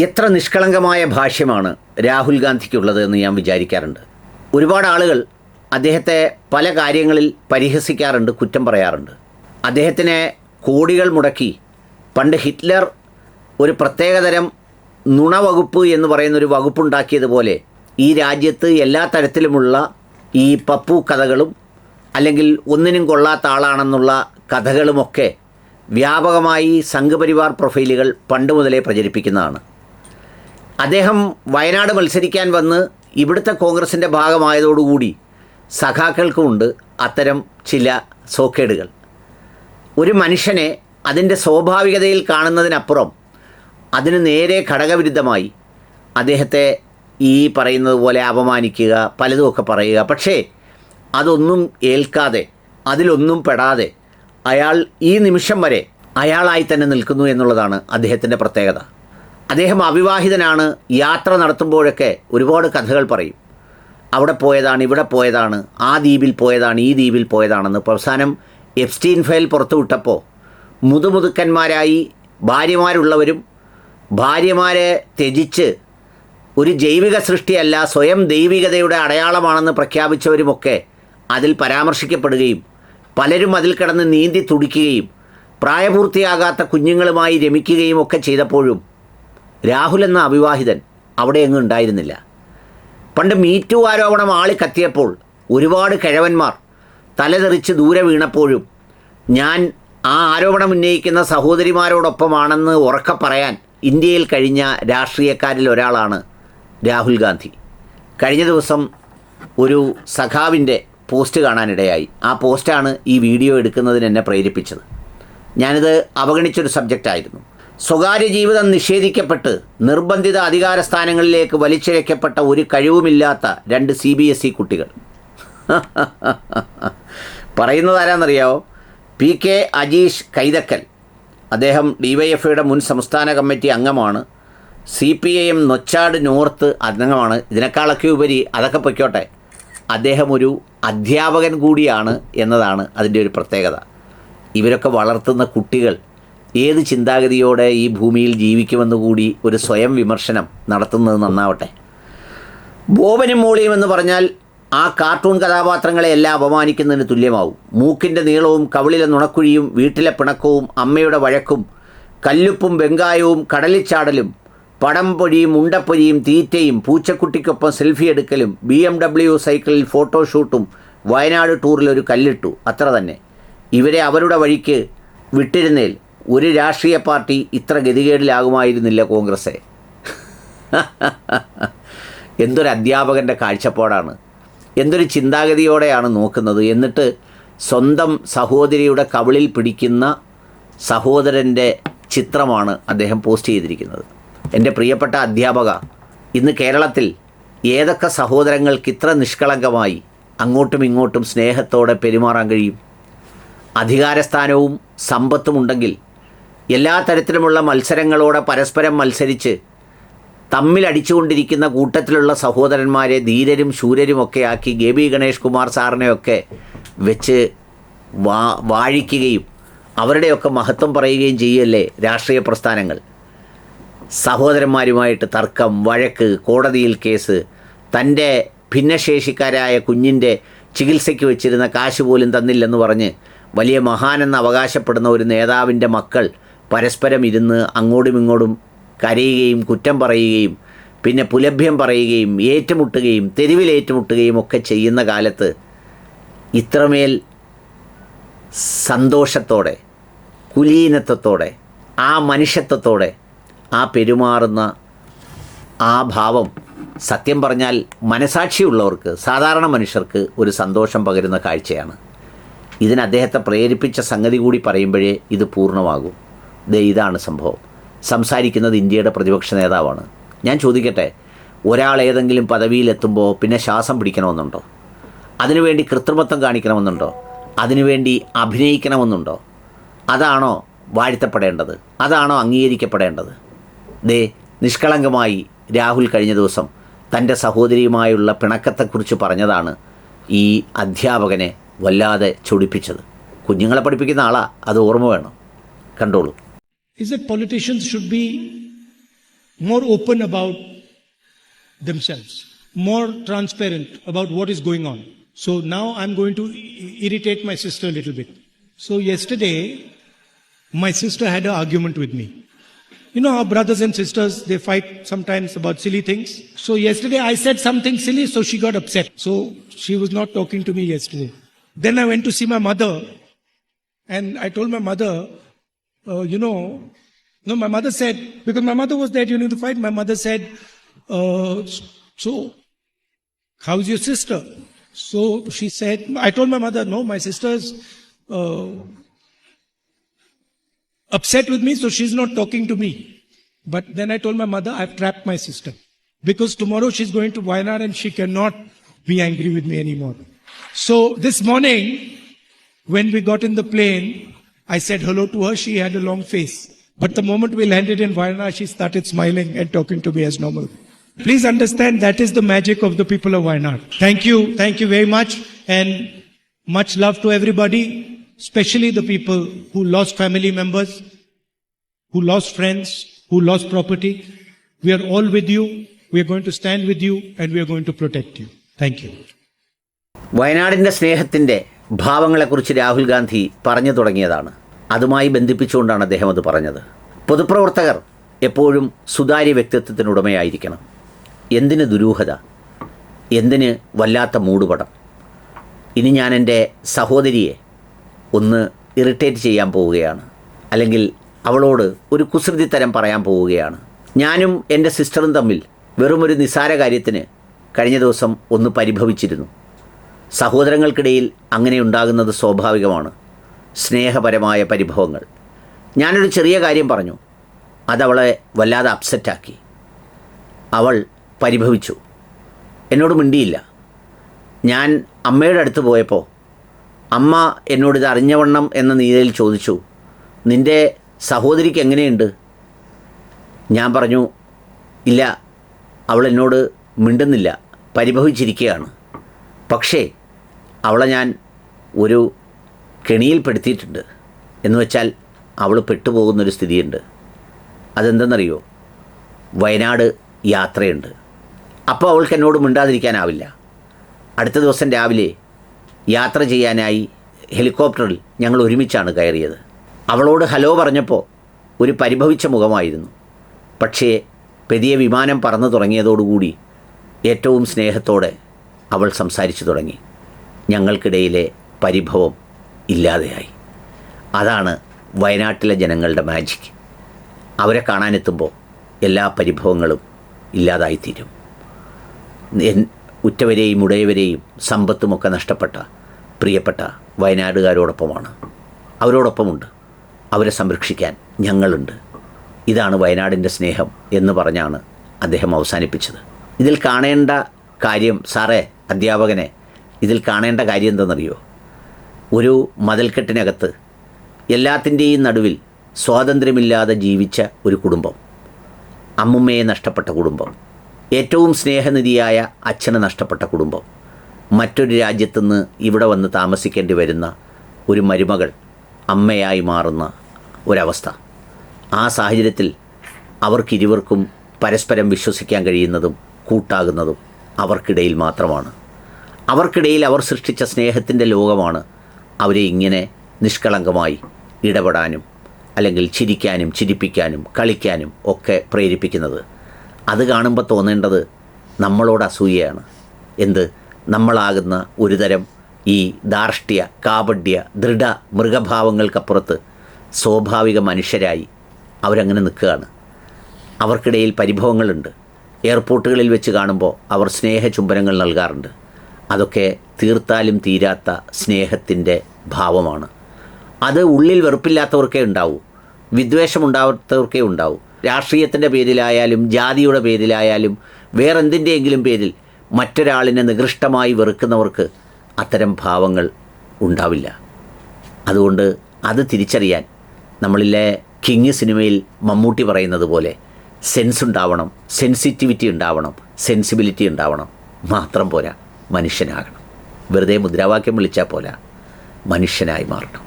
എത്ര നിഷ്കളങ്കമായ ഭാഷ്യമാണ് രാഹുൽ ഗാന്ധിക്കുള്ളത് എന്ന് ഞാൻ വിചാരിക്കാറുണ്ട്. ഒരുപാട് ആളുകൾ അദ്ദേഹത്തെ പല കാര്യങ്ങളിൽ പരിഹസിക്കാറുണ്ട്, കുറ്റം പറയാറുണ്ട്. അദ്ദേഹത്തിന് കോടികൾ മുടക്കി പണ്ട് ഹിറ്റ്ലർ ഒരു പ്രത്യേകതരം നുണവകുപ്പ് എന്ന് പറയുന്നൊരു വകുപ്പുണ്ടാക്കിയതുപോലെ ഈ രാജ്യത്ത് എല്ലാ തരത്തിലുമുള്ള ഈ പപ്പു കഥകളും അല്ലെങ്കിൽ ഒന്നിനും കൊള്ളാത്ത ആളാണെന്നുള്ള കഥകളുമൊക്കെ വ്യാപകമായി സംഘപരിവാർ പ്രൊഫൈലുകൾ പണ്ട് മുതലേ പ്രചരിപ്പിക്കുന്നതാണ്. അദ്ദേഹം വയനാട് മത്സരിക്കാൻ വന്ന് ഇവിടുത്തെ കോൺഗ്രസിൻ്റെ ഭാഗമായതോടുകൂടി സഖാക്കൾക്കുമുണ്ട് അത്തരം ചില സോക്കേടുകൾ. ഒരു മനുഷ്യനെ അതിൻ്റെ സ്വാഭാവികതയിൽ കാണുന്നതിനപ്പുറം അതിന് നേരെ ഘടകവിരുദ്ധമായി അദ്ദേഹത്തെ ഈ പറയുന്നത് പോലെ അപമാനിക്കുക, പലതുമൊക്കെ പറയുക. പക്ഷേ അതൊന്നും ഏൽക്കാതെ, അതിലൊന്നും പെടാതെ അയാൾ ഈ നിമിഷം വരെ അയാളായി തന്നെ നിൽക്കുന്നു എന്നുള്ളതാണ് അദ്ദേഹത്തിൻ്റെ പ്രത്യേകത. അദ്ദേഹം അവിവാഹിതനാണ്. യാത്ര നടത്തുമ്പോഴൊക്കെ ഒരുപാട് കഥകൾ പറയും. അവിടെ പോയതാണ്, ഇവിടെ പോയതാണ്, ആ ദ്വീപിൽ പോയതാണ്, ഈ ദ്വീപിൽ പോയതാണെന്ന്. അവസാനം എപ്സ്റ്റീൻ ഫയൽ പുറത്തുവിട്ടപ്പോൾ മുതുമുതുക്കന്മാരായി ഭാര്യമാരുള്ളവരും ഭാര്യമാരെ ത്യജിച്ച് ഒരു ജൈവിക സൃഷ്ടിയല്ല, സ്വയം ദൈവികതയുടെ അടയാളമാണെന്ന് പ്രഖ്യാപിച്ചവരുമൊക്കെ അതിൽ പരാമർശിക്കപ്പെടുകയും പലരും അതിൽ കിടന്ന് നീന്തി തുടിക്കുകയും പ്രായപൂർത്തിയാകാത്ത കുഞ്ഞുങ്ങളുമായി രമിക്കുകയും ഒക്കെ ചെയ്തപ്പോഴും രാഹുൽ എന്ന അവിവാഹിതൻ അവിടെ എങ്ങും ഉണ്ടായിരുന്നില്ല. പണ്ട് മീറ്റു ആരോപണം ആളിക്കത്തിയപ്പോൾ ഒരുപാട് കിഴവന്മാർ തലതെറിച്ച് ദൂരെ വീണപ്പോഴും ഞാൻ ആ ആരോപണം ഉന്നയിക്കുന്ന സഹോദരിമാരോടൊപ്പമാണെന്ന് ഉറക്കെ പറയാൻ ഇന്ത്യയിൽ കഴിഞ്ഞ രാഷ്ട്രീയക്കാരിൽ ഒരാളാണ് രാഹുൽ ഗാന്ധി. കഴിഞ്ഞ ദിവസം ഒരു സഖാവിൻ്റെ പോസ്റ്റ് കാണാനിടയായി. ആ പോസ്റ്റാണ് ഈ വീഡിയോ എടുക്കുന്നതിന് എന്നെ പ്രേരിപ്പിച്ചത്. ഞാനിത് അവഗണിച്ചൊരു സബ്ജക്റ്റായിരുന്നു. സ്വകാര്യ ജീവിതം നിഷേധിക്കപ്പെട്ട് നിർബന്ധിത അധികാര സ്ഥാനങ്ങളിലേക്ക് വലിച്ചിഴക്കപ്പെട്ട ഒരു കഴിവുമില്ലാത്ത 2 CBSE കുട്ടികൾ. പറയുന്നത് ആരാന്നറിയാമോ? PK അജീഷ് കൈതക്കൽ. അദ്ദേഹം DYFIയുടെ മുൻ സംസ്ഥാന കമ്മിറ്റി അംഗമാണ്. CPIM നൊച്ചാട് നോർത്ത് അംഗമാണ്. ഇതിനേക്കാളൊക്കെ ഉപരി അതൊക്കെ പൊയ്ക്കോട്ടെ, അദ്ദേഹം ഒരു അധ്യാപകൻ കൂടിയാണ് എന്നതാണ് അതിൻ്റെ ഒരു പ്രത്യേകത. ഇവരൊക്കെ വളർത്തുന്ന കുട്ടികൾ ഏത് ചിന്താഗതിയോടെ ഈ ഭൂമിയിൽ ജീവിക്കുമെന്ന് കൂടി ഒരു സ്വയം വിമർശനം നടത്തുന്നത് നന്നാവട്ടെ. ബോബനും മോളിയും എന്ന് പറഞ്ഞാൽ ആ കാർട്ടൂൺ കഥാപാത്രങ്ങളെ എല്ലാം അപമാനിക്കുന്നതിന് തുല്യമാവും. മൂക്കിൻ്റെ നീളവും കവിളിലെ നുണക്കുഴിയും വീട്ടിലെ പിണക്കവും അമ്മയുടെ വഴക്കും കല്ലുപ്പും വെങ്കായവും കടലിച്ചാടലും പടംപൊഴിയും ഉണ്ടപ്പൊരിയും തീറ്റയും പൂച്ചക്കുട്ടിക്കൊപ്പം സെൽഫി എടുക്കലും BMW സൈക്കിളിൽ ഫോട്ടോഷൂട്ടും വയനാട് ടൂറിൽ ഒരു കല്ലിട്ടു, അത്ര തന്നെ. ഇവരെ അവരുടെ വഴിക്ക് വിട്ടിരുന്നേൽ ഒരു രാഷ്ട്രീയ പാർട്ടി ഇത്ര ഗതികേടിലാകുമായിരുന്നില്ല കോൺഗ്രസ്സെ. എന്തൊരു അധ്യാപകൻ്റെ കാഴ്ചപ്പാടാണ്, എന്തൊരു ചിന്താഗതിയോടെയാണ് നോക്കുന്നത്. എന്നിട്ട് സ്വന്തം സഹോദരിയുടെ കവിളിൽ പിടിക്കുന്ന സഹോദരൻ്റെ ചിത്രമാണ് അദ്ദേഹം പോസ്റ്റ് ചെയ്തിരിക്കുന്നത്. എൻ്റെ പ്രിയപ്പെട്ട അധ്യാപക, ഇന്ന് കേരളത്തിൽ ഏതൊക്കെ സഹോദരങ്ങൾക്ക് ഇത്ര നിഷ്കളങ്കമായി അങ്ങോട്ടും ഇങ്ങോട്ടും സ്നേഹത്തോടെ പെരുമാറാൻ കഴിയും? അധികാരസ്ഥാനവും സമ്പത്തും ഉണ്ടെങ്കിൽ എല്ലാ തരത്തിലുമുള്ള മത്സരങ്ങളോടെ പരസ്പരം മത്സരിച്ച് തമ്മിലടിച്ചുകൊണ്ടിരിക്കുന്ന കൂട്ടത്തിലുള്ള സഹോദരന്മാരെ ധീരരും ശൂരരുമൊക്കെ ആക്കി ഗേബി ഗണേഷ് കുമാർ സാറിനെയൊക്കെ വെച്ച് വാഴിക്കുകയും അവരുടെയൊക്കെ മഹത്വം പറയുകയും ചെയ്യല്ലേ രാഷ്ട്രീയ പ്രസ്ഥാനങ്ങൾ. സഹോദരന്മാരുമായിട്ട് തർക്കം, വഴക്ക്, കോടതിയിൽ കേസ്, തൻ്റെ ഭിന്നശേഷിക്കാരായ കുഞ്ഞിൻ്റെ ചികിത്സയ്ക്ക് വെച്ചിരുന്ന കാശ് പോലും തന്നില്ലെന്ന് പറഞ്ഞ് വലിയ മഹാനെന്ന് അവകാശപ്പെടുന്ന ഒരു നേതാവിൻ്റെ മക്കൾ പരസ്പരം ഇരുന്ന് അങ്ങോട്ടും ഇങ്ങോട്ടും കരയുകയും കുറ്റം പറയുകയും പിന്നെ പുലഭ്യം പറയുകയും ഏറ്റുമുട്ടുകയും തെരുവിലേറ്റുമുട്ടുകയും ഒക്കെ ചെയ്യുന്ന കാലത്ത് ഇത്രമേൽ സന്തോഷത്തോടെ, കുലീനത്വത്തോടെ, ആ മനുഷ്യത്വത്തോടെ ആ പെരുമാറുന്ന ആ ഭാവം സത്യം പറഞ്ഞാൽ മനസാക്ഷിയുള്ളവർക്ക്, സാധാരണ മനുഷ്യർക്ക് ഒരു സന്തോഷം പകരുന്ന കാഴ്ചയാണ്. ഇതിന് അദ്ദേഹത്തെ പ്രേരിപ്പിച്ച സംഗതി കൂടി പറയുമ്പോഴേ ഇത് പൂർണ്ണമാകും. ഇതാണ് സംഭവം. സംസാരിക്കുന്നത് ഇന്ത്യയുടെ പ്രതിപക്ഷ നേതാവാണ്. ഞാൻ ചോദിക്കട്ടെ, ഒരാൾ ഏതെങ്കിലും പദവിയിലെത്തുമ്പോൾ പിന്നെ ശ്വാസം പിടിക്കണമെന്നുണ്ടോ? അതിനുവേണ്ടി കൃത്രിമത്വം കാണിക്കണമെന്നുണ്ടോ? അതിനുവേണ്ടി അഭിനയിക്കണമെന്നുണ്ടോ? അതാണോ വാഴ്ത്തപ്പെടേണ്ടത്? അതാണോ അംഗീകരിക്കപ്പെടേണ്ടത്? നിഷ്കളങ്കമായി രാഹുൽ കഴിഞ്ഞ ദിവസം തൻ്റെ സഹോദരിയുമായുള്ള പിണക്കത്തെക്കുറിച്ച് പറഞ്ഞതാണ് ഈ അധ്യാപകനെ വല്ലാതെ ചൊടിപ്പിച്ചത്. കുഞ്ഞുങ്ങളെ പഠിപ്പിക്കുന്ന ആളാ, അത് ഓർമ്മ വേണം. കണ്ടോളൂ. Is that politicians should be more open about themselves, more transparent about what is going on. So now I'm going to irritate my sister a little bit. So yesterday, my sister had an argument with me. You know how brothers and sisters, they fight sometimes about silly things. So yesterday I said something silly, so she got upset. So she was not talking to me yesterday. Then I went to see my mother, and I told my mother, my mother said, because my mother was there during the fight, my mother said, so how's your sister? So she said, I told my mother, no, my sister's upset with me, so she's not talking to me. But then I told my mother, I've trapped my sister. Because tomorrow she's going to Wayanad and she cannot be angry with me anymore. So this morning, when we got in the plane, I said hello to her. She had a long face. But the moment we landed in Wayanad, she started smiling and talking to me as normal. Please understand, that is the magic of the people of Wayanad. Thank you very much, and much love to everybody, especially the people who lost family members, who lost friends, who lost property. We are all with you. We are going to stand with you, and we are going to protect you. Thank you. വയനാടിൻ്റെ സ്നേഹത്തിൻ്റെ ഭാവങ്ങളെക്കുറിച്ച് രാഹുൽ ഗാന്ധി പറഞ്ഞു തുടങ്ങിയതാണ്. അതുമായി ബന്ധിപ്പിച്ചുകൊണ്ടാണ് അദ്ദേഹം അത് പറഞ്ഞത്. പൊതുപ്രവർത്തകർ എപ്പോഴും സുതാര്യ വ്യക്തിത്വത്തിനുടമയായിരിക്കണം. എന്തിന് ദുരൂഹത, എന്തിന് വല്ലാത്ത മൂടുപടം. ഇനി ഞാൻ എൻ്റെ സഹോദരിയെ ഒന്ന് ഇറിറ്റേറ്റ് ചെയ്യാൻ പോവുകയാണ്, അല്ലെങ്കിൽ അവളോട് ഒരു കുസൃതിത്തരം പറയാൻ പോവുകയാണ്. ഞാനും എൻ്റെ സിസ്റ്ററും തമ്മിൽ വെറുമൊരു നിസ്സാര കാര്യത്തിന് കഴിഞ്ഞ ദിവസം ഒന്ന് പരിഭവിച്ചിരുന്നു. സഹോദരങ്ങൾക്കിടയിൽ അങ്ങനെ ഉണ്ടാകുന്നത് സ്വാഭാവികമാണ്, സ്നേഹപരമായ പരിഭവങ്ങൾ. ഞാനൊരു ചെറിയ കാര്യം പറഞ്ഞു, അതവളെ വല്ലാതെ അപ്സെറ്റാക്കി. അവൾ പരിഭവിച്ചു, എന്നോട് മിണ്ടിയില്ല. ഞാൻ അമ്മയുടെ അടുത്ത് പോയപ്പോൾ അമ്മ എന്നോടിത് അറിഞ്ഞവണ്ണം എന്ന നിലയിൽ ചോദിച്ചു, നിൻ്റെ സഹോദരിക്ക് എങ്ങനെയുണ്ട്? ഞാൻ പറഞ്ഞു, ഇല്ല, അവൾ എന്നോട് മിണ്ടുന്നില്ല, പരിഭവിച്ചിരിക്കുകയാണ്. പക്ഷേ അവളെ ഞാൻ ഒരു കെണിയിൽപ്പെടുത്തിയിട്ടുണ്ട്. എന്ന് വെച്ചാൽ അവൾ പെട്ടുപോകുന്നൊരു സ്ഥിതിയുണ്ട്. അതെന്തെന്നറിയോ? വയനാട് യാത്രയുണ്ട്. അപ്പോൾ അവൾക്ക് എന്നോട് മിണ്ടാതിരിക്കാനാവില്ല. അടുത്ത ദിവസം രാവിലെ യാത്ര ചെയ്യാനായി ഹെലികോപ്റ്ററിൽ ഞങ്ങൾ ഒരുമിച്ചാണ് കയറിയത്. അവളോട് ഹലോ പറഞ്ഞപ്പോൾ ഒരു പരിഭവിച്ച മുഖമായിരുന്നു. പക്ഷേ പെരിയ വിമാനം പറന്നു തുടങ്ങിയതോടുകൂടി ഏറ്റവും സ്നേഹത്തോടെ അവൾ സംസാരിച്ചു തുടങ്ങി. ഞങ്ങൾക്കിടയിലെ പരിഭവം ഇല്ലാതെയായി. അതാണ് വയനാട്ടിലെ ജനങ്ങളുടെ മാജിക്. അവരെ കാണാനെത്തുമ്പോൾ എല്ലാ പരിഭവങ്ങളും ഇല്ലാതായിത്തീരും. ഉറ്റവരെയും ഉടയവരെയും സമ്പത്തുമൊക്കെ നഷ്ടപ്പെട്ട പ്രിയപ്പെട്ട വയനാടുകാരോടൊപ്പമാണ്, അവരോടൊപ്പമുണ്ട്. അവരെ സംരക്ഷിക്കാൻ ഞങ്ങളുണ്ട്. ഇതാണ് വയനാടിൻ്റെ സ്നേഹം എന്ന് പറഞ്ഞാണ് അദ്ദേഹം അവസാനിപ്പിച്ചത്. ഇതിൽ കാണേണ്ട കാര്യം, സാറേ അധ്യാപകനെ, ഇതിൽ കാണേണ്ട കാര്യം എന്തെന്നറിയോ? ഒരു മതിൽക്കെട്ടിനകത്ത് എല്ലാത്തിൻ്റെയും നടുവിൽ സ്വാതന്ത്ര്യമില്ലാതെ ജീവിച്ച ഒരു കുടുംബം, അമ്മുമ്മയെ നഷ്ടപ്പെട്ട കുടുംബം, ഏറ്റവും സ്നേഹനിധിയായ അച്ഛനെ നഷ്ടപ്പെട്ട കുടുംബം, മറ്റൊരു രാജ്യത്തുനിന്ന് ഇവിടെ വന്ന് താമസിക്കേണ്ടി വരുന്ന ഒരു മരുമകൾ അമ്മയായി മാറുന്ന ഒരവസ്ഥ. ആ സാഹചര്യത്തിൽ അവർക്കിരുവർക്കും പരസ്പരം വിശ്വസിക്കാൻ കഴിയുന്നതും കൂട്ടാകുന്നതും അവർക്കിടയിൽ മാത്രമാണ്. അവർക്കിടയിൽ അവർ സൃഷ്ടിച്ച സ്നേഹത്തിൻ്റെ ലോകമാണ് അവരെ ഇങ്ങനെ നിഷ്കളങ്കമായി ഇടപെടാനും അല്ലെങ്കിൽ ചിരിക്കാനും ചിരിപ്പിക്കാനും കളിക്കാനും ഒക്കെ പ്രേരിപ്പിക്കുന്നത്. അത് കാണുമ്പോൾ തോന്നേണ്ടത് നമ്മളോട് അസൂയയാണ്. എന്ത്, നമ്മളാകുന്ന ഒരുതരം ഈ ധാർഷ്ട്യ, കാപഢ്യ, ദൃഢ മൃഗഭാവങ്ങൾക്കപ്പുറത്ത് സ്വാഭാവിക മനുഷ്യരായി അവരങ്ങനെ നിൽക്കുകയാണ്. അവർക്കിടയിൽ പരിഭവങ്ങളുണ്ട്. എയർപോർട്ടുകളിൽ വെച്ച് കാണുമ്പോൾ അവർ സ്നേഹചുംബനങ്ങൾ നൽകാറുണ്ട്. അതൊക്കെ തീർത്താലും തീരാത്ത സ്നേഹത്തിൻ്റെ ഭാവമാണ്. അത് ഉള്ളിൽ വെറുപ്പില്ലാത്തവർക്കേ ഉണ്ടാവൂ, വിദ്വേഷമുണ്ടാവാത്തവർക്കേ ഉണ്ടാവൂ. രാഷ്ട്രീയത്തിൻ്റെ പേരിലായാലും ജാതിയുടെ പേരിലായാലും വേറെന്തിൻ്റെയെങ്കിലും പേരിൽ മറ്റൊരാളിനെ നികൃഷ്ടമായി വെറുക്കുന്നവർക്ക് അത്തരം ഭാവങ്ങൾ ഉണ്ടാവില്ല. അതുകൊണ്ട് അത് തിരിച്ചറിയാൻ നമ്മളിലെ കിങ് സിനിമയിൽ മമ്മൂട്ടി പറയുന്നത് പോലെ സെൻസ് ഉണ്ടാവണം, സെൻസിറ്റിവിറ്റി ഉണ്ടാവണം, സെൻസിബിലിറ്റി ഉണ്ടാവണം. മാത്രം പോരാ, മനുഷ്യനാകണം. വെറുതെ മുദ്രാവാക്യം വിളിച്ചാൽ പോരാ, മനുഷ്യനായി മാറണം.